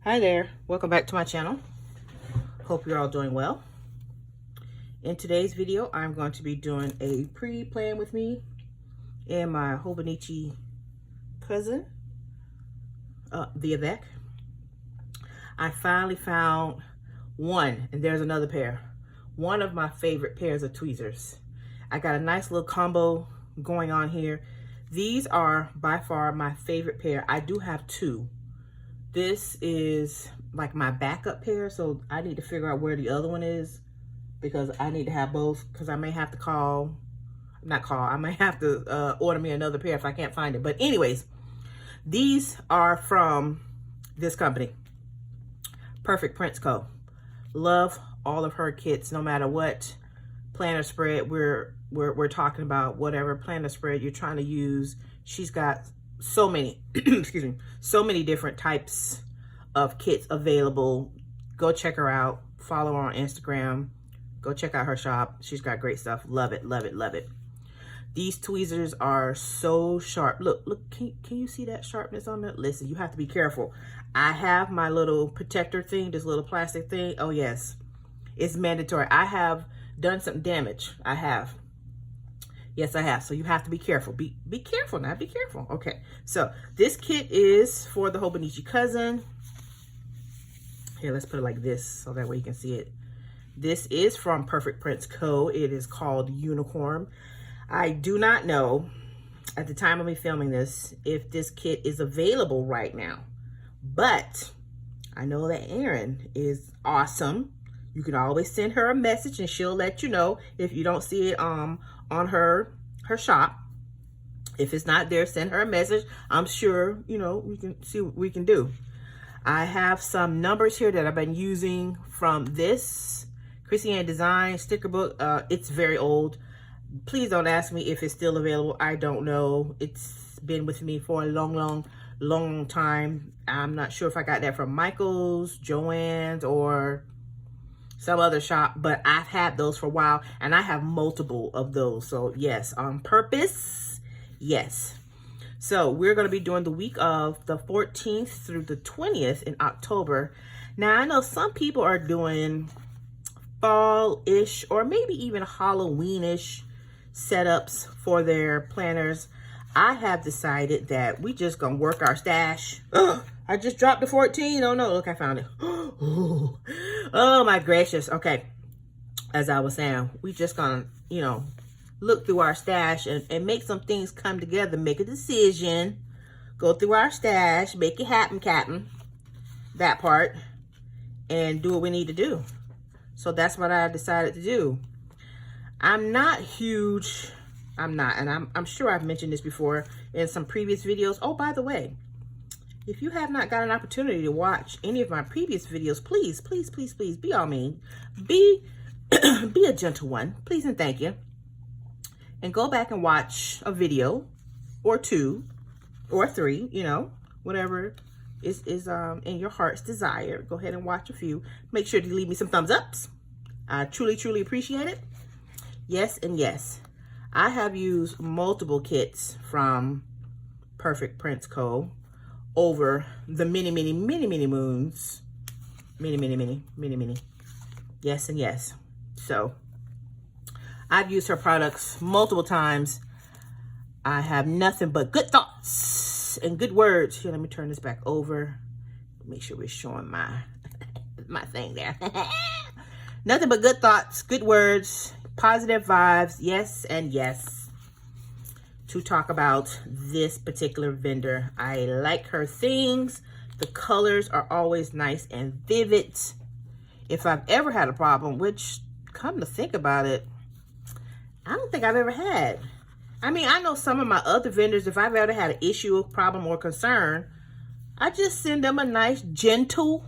Hi there, welcome back to my channel. Hope you're all doing well. In today's video, I'm going to be doing a pre-plan with me and my Hobonichi cousin, the Avec. I finally found one, and there's another pair. One of my favorite pairs of tweezers. I got a nice little combo going on here. These are by far my favorite pair. I do have two. This is like my backup pair, so I need to figure out where the other one is because I need to have both, because I may have to I may have to order me another pair if I can't find it. But anyways, these are from this company, Perfect Prints Co. Love all of her kits, no matter what planner spread we're talking about, whatever planner spread you're trying to use. She's got so many, excuse me, so many different types of kits available. Go check her out. Follow her on Instagram. Go check out her shop. She's got great stuff. Love it, love it, love it. These tweezers are so sharp. Look, can you see that sharpness on it? Listen, you have to be careful. I have my little protector thing, this little plastic thing. Oh yes, it's mandatory. I have done some damage. I have. Yes, I have. So you have to be careful. Be careful now. Be careful. Okay. So this kit is for the Hobonichi cousin. Here, let's put it like this so that way you can see it. This is from Perfect Prints Co. It is called Unicorn. I do not know at the time of me filming this if this kit is available right now, but I know that Erin is awesome. You can always send her a message and she'll let you know if you don't see it on her shop. If it's not there, send her a message. I'm sure, you know, we can see what we can do. I have some numbers here that I've been using from this Chrissy Ann Design sticker book. It's very old. Please don't ask me if it's still available. I don't know. It's been with me for a long time. I'm not sure if I got that from Michael's, Joann's, or some other shop, but I've had those for a while and I have multiple of those. So yes, on purpose, yes. So we're going to be doing the week of the 14th through the 20th in October. Now I know some people are doing fall-ish or maybe even Halloween-ish setups for their planners. I have decided that we just gonna work our stash. I just dropped the 14. Oh no, look, I found it. Oh my gracious. Okay, as I was saying, we just gonna, you know, look through our stash and make some things come together, make a decision, go through our stash, make it happen, Captain, that part, and do what we need to do. So that's what I decided to do. I'm not huge, and I'm sure I've mentioned this before in some previous videos. Oh, by the way, if you have not got an opportunity to watch any of my previous videos, please, be all mean. Be a gentle one, please and thank you. And go back and watch a video or two or three, you know, whatever is in your heart's desire. Go ahead and watch a few. Make sure to leave me some thumbs ups. I truly appreciate it. Yes and yes. I have used multiple kits from Perfect Prints Co. over the many moons. Many. Yes and yes. So I've used her products multiple times. I have nothing but good thoughts and good words. Here, let me turn this back over. Make sure we're showing my thing there. Nothing but good thoughts, good words, positive vibes, yes and yes, to talk about this particular vendor. I like her things. The colors are always nice and vivid. If I've ever had a problem, which, come to think about it, I don't think I've ever had. I mean, I know some of my other vendors, if I've ever had an issue, problem, or concern, I just send them a nice, gentle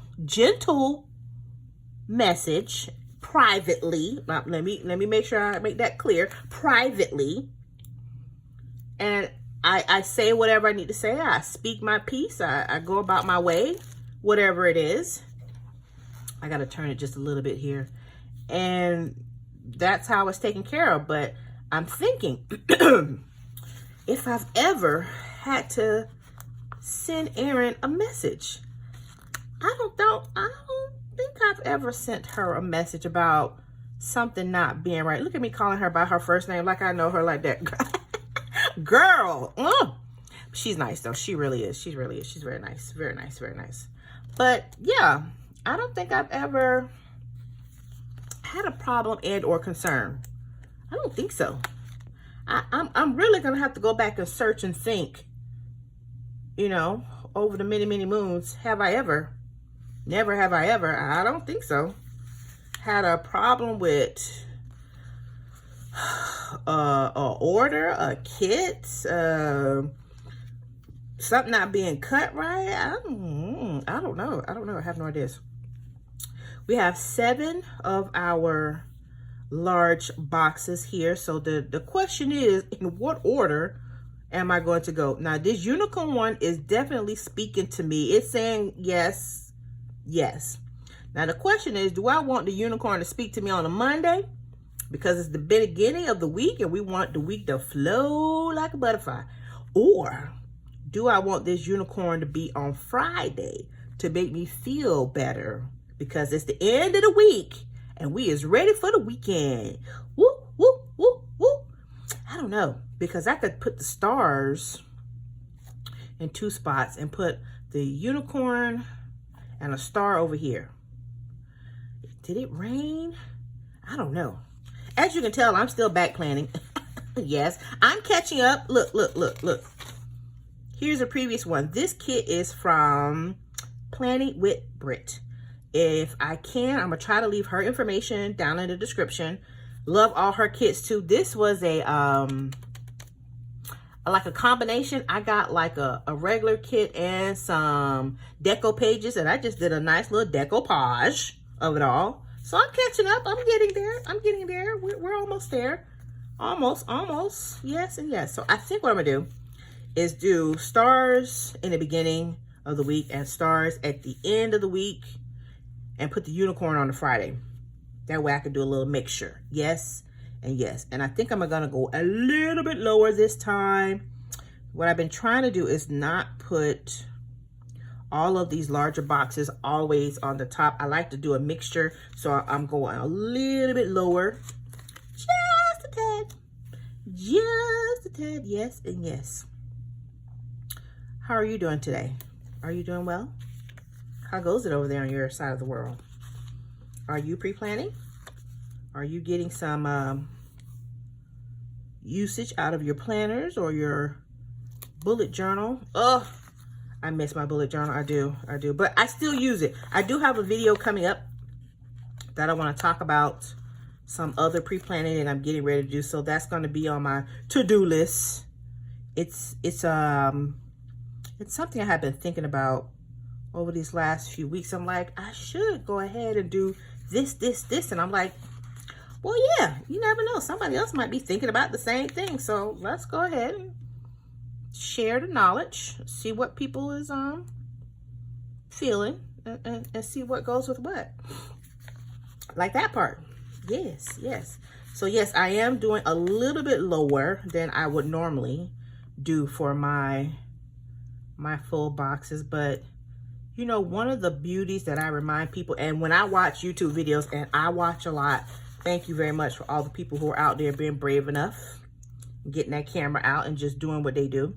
message privately. Let me make sure I make that clear. Privately. And I say whatever I need to say. I speak my piece. I go about my way, whatever it is. I got to turn it just a little bit here. And that's how it's taken care of. But I'm thinking, if I've ever had to send Erin a message, I don't think I've ever sent her a message about something not being right. Look at me calling her by her first name like I know her like that. Girl. She's nice though. She really is. She really is. She's very nice. Very nice. Very nice. But yeah, I don't think I've ever had a problem and or concern. I don't think so. I'm really gonna have to go back and search and think, you know, over the many, many moons. Have I ever? Never have I ever. I don't think so. Had a problem with a order, a kit, something not being cut right. I don't know. I have no idea. We have 7 of our large boxes here. So the question is, in what order am I going to go? Now, this unicorn one is definitely speaking to me. It's saying yes, yes. Now, the question is, do I want the unicorn to speak to me on a Monday? Because it's the beginning of the week and we want the week to flow like a butterfly. Or do I want this unicorn to be on Friday to make me feel better? Because it's the end of the week and we is ready for the weekend. Woo, woo, woo, woo. I don't know. Because I could put the stars in 2 spots and put the unicorn and a star over here. Did it rain? I don't know. As you can tell, I'm still back planning. Yes, I'm catching up. Look, look, look, look. Here's a previous one. This kit is from Planning with Brit. If I can, I'm going to try to leave her information down in the description. Love all her kits too. This was a like a combination. I got like a regular kit and some deco pages, and I just did a nice little decoupage of it all. So I'm catching up. I'm getting there. I'm getting there. We're almost there. Almost. Yes and yes. So I think what I'm gonna do is do stars in the beginning of the week and stars at the end of the week and put the unicorn on the Friday. That way I can do a little mixture. Yes and yes. And I think I'm gonna go a little bit lower this time. What I've been trying to do is not put all of these larger boxes always on the top. I like to do a mixture, so I'm going a little bit lower. Just a tad. Just a tad. Yes and yes. How are you doing today? Are you doing well? How goes it over there on your side of the world? Are you pre-planning? Are you getting some usage out of your planners or your bullet journal? Oh, I miss my bullet journal. I do. But I still use it. I do have a video coming up that I want to talk about some other pre-planning that I'm getting ready to do. So that's going to be on my to-do list. It's something I have been thinking about over these last few weeks. I'm like, I should go ahead and do this. And I'm like, well, yeah, you never know. Somebody else might be thinking about the same thing. So let's go ahead and share the knowledge, see what people is feeling, and see what goes with what. Like that part. Yes. So yes, I am doing a little bit lower than I would normally do for my full boxes. But you know, one of the beauties that I remind people, and when I watch YouTube videos, and I watch a lot, thank you very much for all the people who are out there being brave enough, getting that camera out and just doing what they do.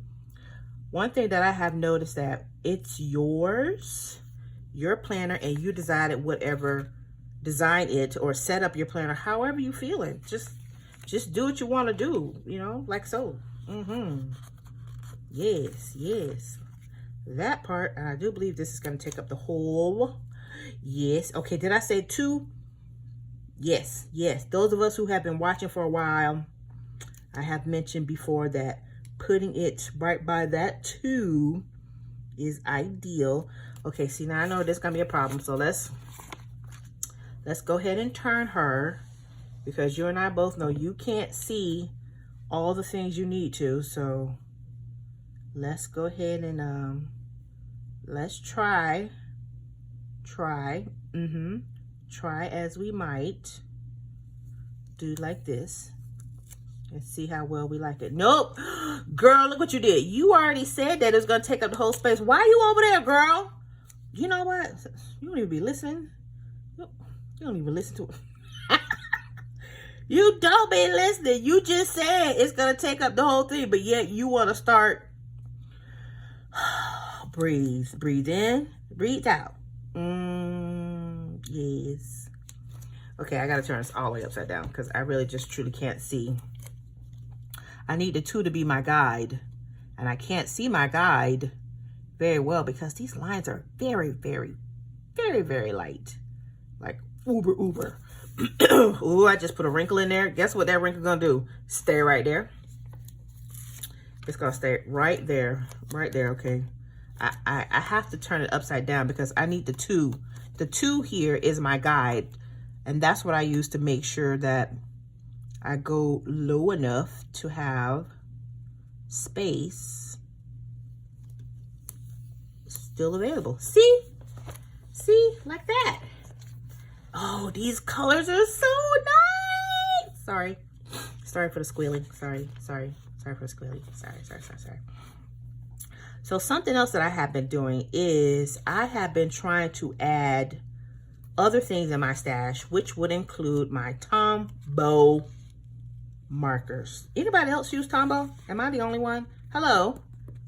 One thing that I have noticed, that it's yours, your planner, and you decided whatever, design it or set up your planner however you feeling. Just do what you want to do, you know, like so. Yes. That part, and I do believe this is going to take up the whole. Yes. Okay, did I say 2? Yes. Those of us who have been watching for a while, I have mentioned before that putting it right by that 2 is ideal. Okay, see, now I know there's gonna be a problem, so let's go ahead and turn her, because you and I both know you can't see all the things you need to. So let's go ahead and let's try as we might do like this. Let's see how well we like it. Nope. Girl, look what you did. You already said that it's going to take up the whole space. Why are you over there, girl? You know what? You don't even be listening. You don't even listen to it. You don't be listening. You just said it's going to take up the whole thing, but yet you want to start. Breathe. Breathe in. Breathe out. Yes. Okay, I got to turn this all the way upside down because I really just truly can't see. I need the 2 to be my guide. And I can't see my guide very well because these lines are very, very, very, very light. Like uber. Ooh, I just put a wrinkle in there. Guess what that wrinkle gonna do? Stay right there. It's gonna stay right there. Right there, okay. I have to turn it upside down because I need the 2. The 2 here is my guide. And that's what I use to make sure that I go low enough to have space still available. See? See? Like that. Oh, these colors are so nice. Sorry. Sorry for the squealing. Sorry for the squealing. Sorry. So something else that I have been doing is I have been trying to add other things in my stash, which would include my Tombow markers. Anybody else use Tombow? Am I the only one? Hello?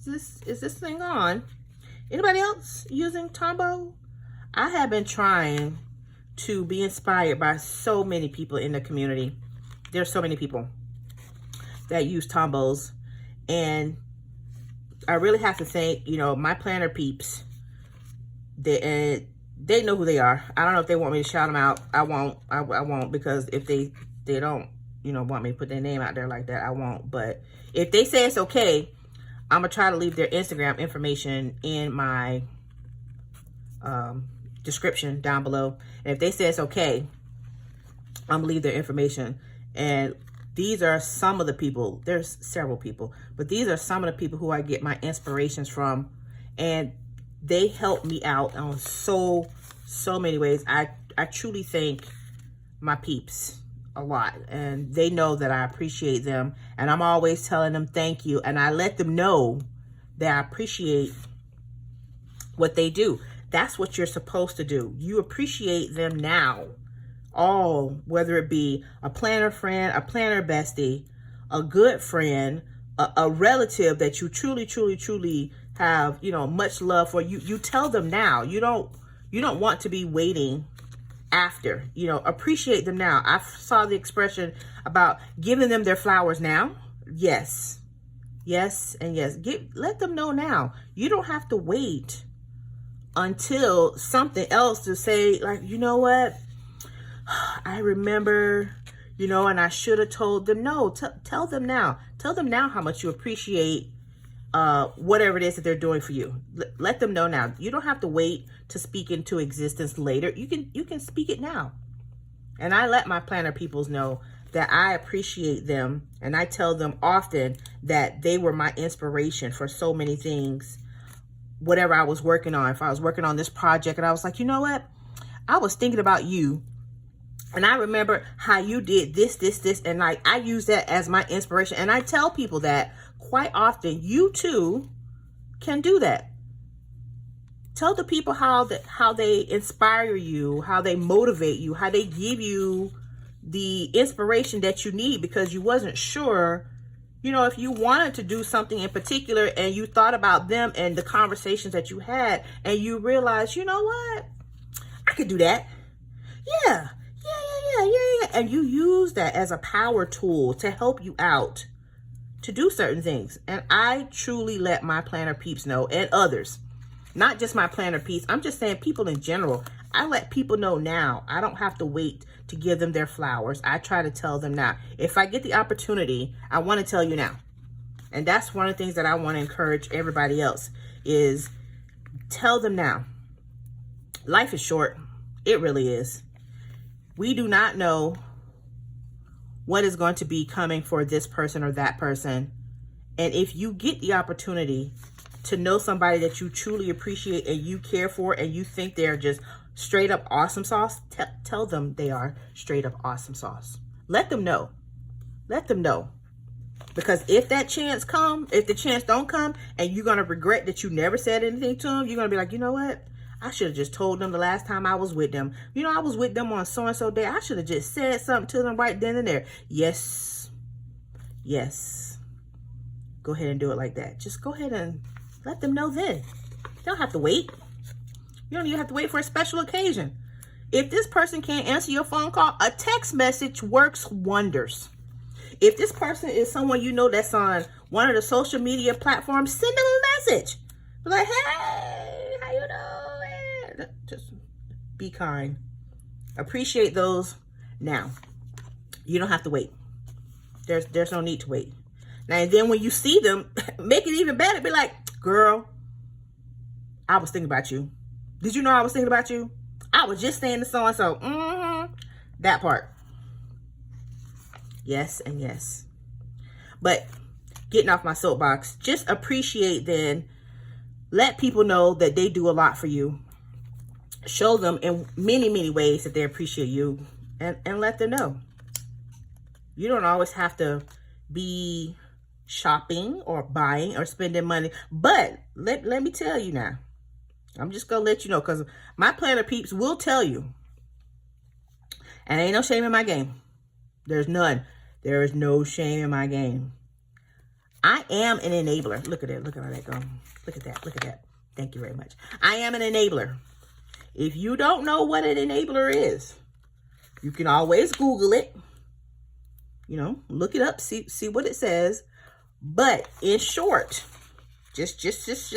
Is this thing on? Anybody else using Tombow? I have been trying to be inspired by so many people in the community. There's so many people that use Tombows, and I really have to thank, you know, my planner peeps. They know who they are. I don't know if they want me to shout them out. I won't because if they don't, you know, want me to put their name out there like that, I won't. But if they say it's okay, I'm gonna try to leave their Instagram information in my description down below. And if they say it's okay, I'm gonna leave their information. And these are some of the people, there's several people, but these are some of the people who I get my inspirations from, and they help me out on so many ways. I truly thank my peeps a lot, and they know that I appreciate them, and I'm always telling them thank you, and I let them know that I appreciate what they do. That's what you're supposed to do. You appreciate them now. All, whether it be a planner friend, a planner bestie, a good friend, a relative that you truly have, you know, much love for. You tell them now. You don't want to be waiting after. You know, appreciate them now. I saw the expression about giving them their flowers now. Yes, and yes. Let them know now. You don't have to wait until something else to say, like, you know what, I remember, you know, and I should have told them. No, tell them now. Tell them now how much you appreciate whatever it is that they're doing for you. Let them know now. You don't have to wait to speak into existence later. You can speak it now. And I let my planner peoples know that I appreciate them, and I tell them often that they were my inspiration for so many things. Whatever I was working on, if I was working on this project and I was like, you know what, I was thinking about you, and I remember how you did this, and like I use that as my inspiration. And I tell people that quite often. You too can do that. Tell the people how they inspire you, how they motivate you, how they give you the inspiration that you need, because you wasn't sure, you know, if you wanted to do something in particular, and you thought about them and the conversations that you had, and you realized, you know what, I could do that. Yeah. And you use that as a power tool to help you out to do certain things. And I truly let my planner peeps know, and others, not just my planner peeps. I'm just saying people in general. I let people know now. I don't have to wait to give them their flowers. I try to tell them now. If I get the opportunity, I want to tell you now. And that's one of the things that I want to encourage everybody else is tell them now. Life is short. It really is. We do not know what is going to be coming for this person or that person. And if you get the opportunity to know somebody that you truly appreciate and you care for, and you think they're just straight up awesome sauce, tell them they are straight up awesome sauce. Let them know. Let them know. Because if that chance come, if the chance don't come, and you're going to regret that you never said anything to them, you're going to be like, you know what? I should have just told them the last time I was with them. You know, I was with them on so-and-so day. I should have just said something to them right then and there. Yes. Yes. Go ahead and do it like that. Just go ahead and let them know then. You don't have to wait. You don't even have to wait for a special occasion. If this person can't answer your phone call, a text message works wonders. If this person is someone you know that's on one of the social media platforms, send them a message. Be like, hey, how you doing? Just be kind. Appreciate those now. You don't have to wait. There's no need to wait. Now, and then when you see them, make it even better. Be like, girl, I was thinking about you. Did you know I was thinking about you? I was just saying to so-and-so. That part. Yes and yes. But getting off my soapbox, just appreciate then. Let people know that they do a lot for you. Show them in many, many ways that they appreciate you. And let them know. You don't always have to be shopping or buying or spending money. But let me tell you now. I'm just going to let you know, because my planner peeps will tell you. And ain't no shame in my game. There's none. There is no shame in my game. I am an enabler. Look at it. Look at how that goes. Look at that. Look at that. Thank you very much. I am an enabler. If you don't know what an enabler is, you can always Google it. You know, look it up, see what it says. But in short, just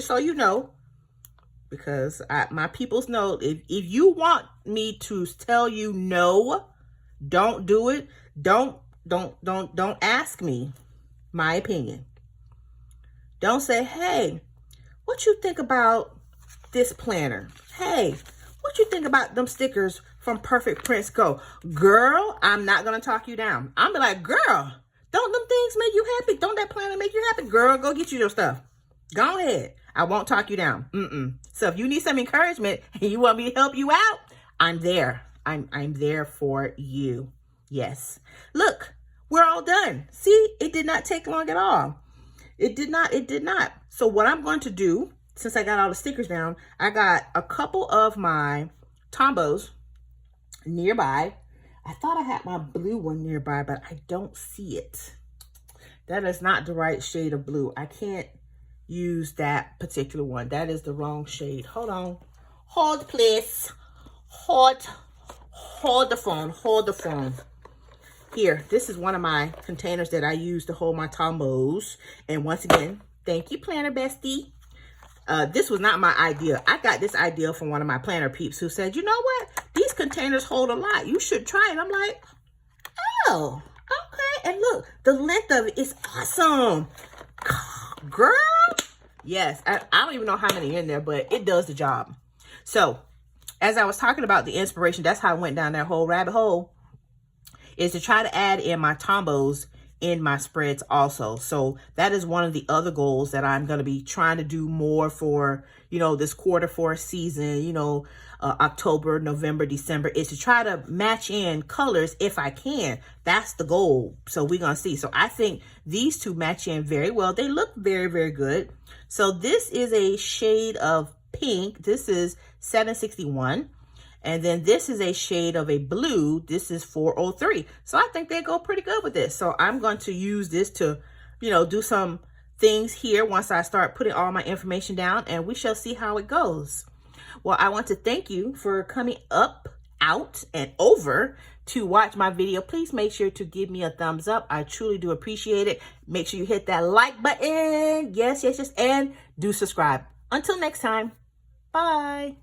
so you know, because my peoples know, if you want me to tell you no, don't do it. Don't ask me my opinion. Don't say, hey, what you think about this planner? Hey, what you think about them stickers from Perfect Prints Go? Girl, I'm not going to talk you down. I'm be like, girl, don't them things make you happy? Don't that planner make you happy? Girl, go get you your stuff. Go ahead. I won't talk you down. So if you need some encouragement and you want me to help you out, I'm there. I'm there for you. Yes. Look, we're all done. See, it did not take long at all. It did not. So what I'm going to do, since I got all the stickers down, I got a couple of my Tombos nearby. I thought I had my blue one nearby, but I don't see it. That is not the right shade of blue. I can't use that particular one. That is the wrong shade. Hold on. Hold, please. Hold the phone. Hold the phone. Here, this is one of my containers that I use to hold my Tombos. And once again, thank you, Planner Bestie. This was not my idea. I got this idea from one of my planner peeps who said, you know what? These containers hold a lot. You should try it. I'm like, oh, okay. And look, the length of it is awesome. Girl. Yes, I don't even know how many in there, but it does the job. So, as I was talking about the inspiration, that's how I went down that whole rabbit hole, is to try to add in my Tombos in my spreads also. So that is one of the other goals that I'm going to be trying to do more for, you know, this Q4 season, you know, October, November, December, is to try to match in colors if I can. That's the goal. So we're going to see. So I think these two match in very well. They look very, very good. So this is a shade of pink. This is 761. And then this is a shade of a blue. This is 403. So I think they go pretty good with this. So I'm going to use this to, you know, do some things here once I start putting all my information down, and we shall see how it goes. Well, I want to thank you for coming up, out, and over to watch my video. Please make sure to give me a thumbs up. I truly do appreciate it. Make sure you hit that like button. Yes, and do subscribe. Until next time, bye.